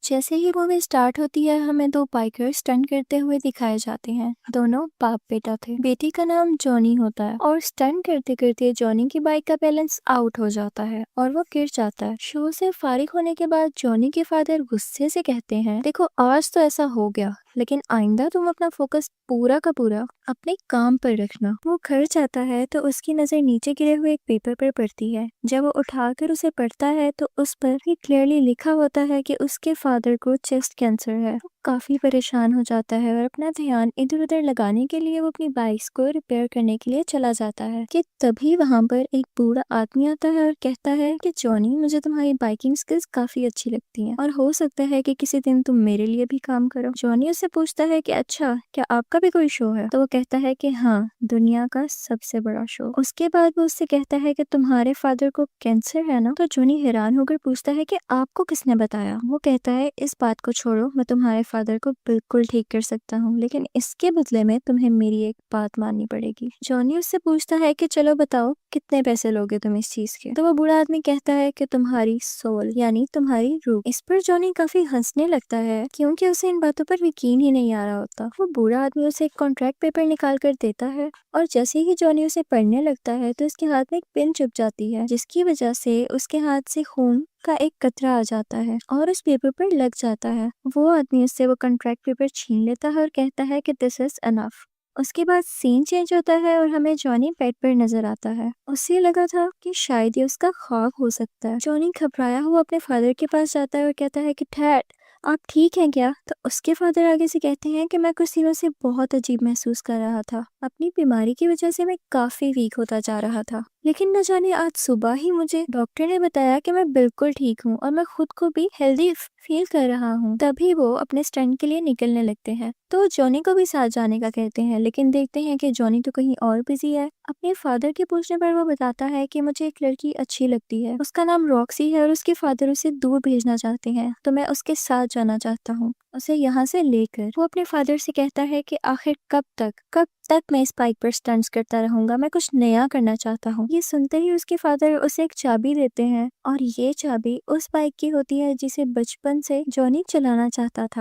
जैसे ही movie start होती है हमें दो बाइकर्स स्टंट करते हुए दिखाए जाते हैं। दोनों बाप बेटा थे। बेटी का नाम जॉनी होता है और स्टंट करते करते जॉनी की बाइक का बैलेंस आउट हो जाता है और वो गिर जाता है। शो से फारिग होने के बाद जॉनी के फादर गुस्से से कहते हैं, देखो आज तो ऐसा हो गया, लेकिन आइंदा तुम अपना फोकस पूरा का पूरा अपने काम पर रखना। वो घर जाता है तो उसकी नजर नीचे गिरे हुए एक पेपर पर पड़ती है। जब वो उठाकर उसे पढ़ता है तो उस पर ही क्लियरली लिखा होता है कि उसके फादर को चेस्ट कैंसर है। वो काफी परेशान हो जाता है और अपना ध्यान इधर उधर लगाने के लिए वो अपनी बाइक को रिपेयर करने के लिए चला जाता है कि तभी वहाँ पर एक बूढ़ा आदमी आता है और कहता है कि जॉनी, मुझे तुम्हारी बाइकिंग स्किल्स काफी अच्छी लगती हैं और हो सकता है कि किसी दिन तुम मेरे लिए भी काम करो। जॉनी उससे पूछता है कि अच्छा, क्या आपका भी कोई शो है? तो वो कहता है कि हाँ, दुनिया का सबसे बड़ा शो। उसके बाद वो उससे कहता है कि तुम्हारे फादर को कैंसर है ना? तो जॉनी हैरान होकर पूछता है कि आपको किसने बताया? वो कहता है, इस बात को छोड़ो, मैं तुम्हारे फादर को बिल्कुल ठीक कर सकता हूँ, लेकिन इसके बदले में तुम्हें मेरी एक बात माननी पड़ेगी। जॉनी उससे पूछता है कि चलो बताओ, कितने पैसे लोगे तुम इस चीज के? तो वो बूढ़ा आदमी कहता है कि तुम्हारी सोल यानी तुम्हारी रूह। इस पर जॉनी काफी हंसने लगता है क्योंकि उसे इन बातों पर यकीन ही नहीं आ रहा होता। वो बूढ़ा आदमी उसे एक कॉन्ट्रैक्ट पेपर निकाल कर देता है और जैसे ही जॉनी उसे पढ़ने लगता है तो उसके हाथ में एक पिन चुभ जाती है, जिसकी वजह से उसके हाथ से खून का एक कतरा आ जाता है और उस पेपर पर लग जाता है। वो आदमी उससे वो कॉन्ट्रैक्ट पेपर छीन लेता है और कहता है कि दिस इज अनफ। उसके बाद सीन चेंज होता है और हमें जॉनी बेड पर नजर आता है। उसे लगा था कि शायद ये उसका ख्वाब हो सकता है। जॉनी घबराया हुआ अपने फादर के पास जाता है और कहता है कि डैड, आप ठीक हैं क्या? तो उसके फादर आगे से कहते हैं कि मैं कुछ दिनों से बहुत अजीब महसूस कर रहा था। अपनी बीमारी की वजह से मैं काफी वीक होता जा रहा था, लेकिन न जाने आज सुबह ही मुझे डॉक्टर ने बताया कि मैं बिल्कुल ठीक हूँ और मैं खुद को भी हेल्दी फील कर रहा हूँ। तभी वो अपने स्टंट के लिए निकलने लगते हैं तो जॉनी को भी साथ जाने का कहते हैं, लेकिन देखते हैं कि जॉनी तो कहीं और बिजी है। अपने फादर के पूछने पर वो बताता है कि मुझे एक लड़की अच्छी लगती है, उसका नाम रॉक्सी है और उसके फादर उसे दूर भेजना चाहते हैं, तो मैं उसके साथ जाना चाहता हूँ, उसे यहाँ से लेकर। वो अपने फादर से कहता है कि आखिर कब तक मैं इस बाइक पर स्टंट्स करता रहूंगा, मैं कुछ नया करना चाहता हूँ। ये सुनते ही उसके फादर उसे एक चाबी देते हैं और ये चाबी उस बाइक की होती है जिसे बचपन से जॉनी चलाना चाहता था।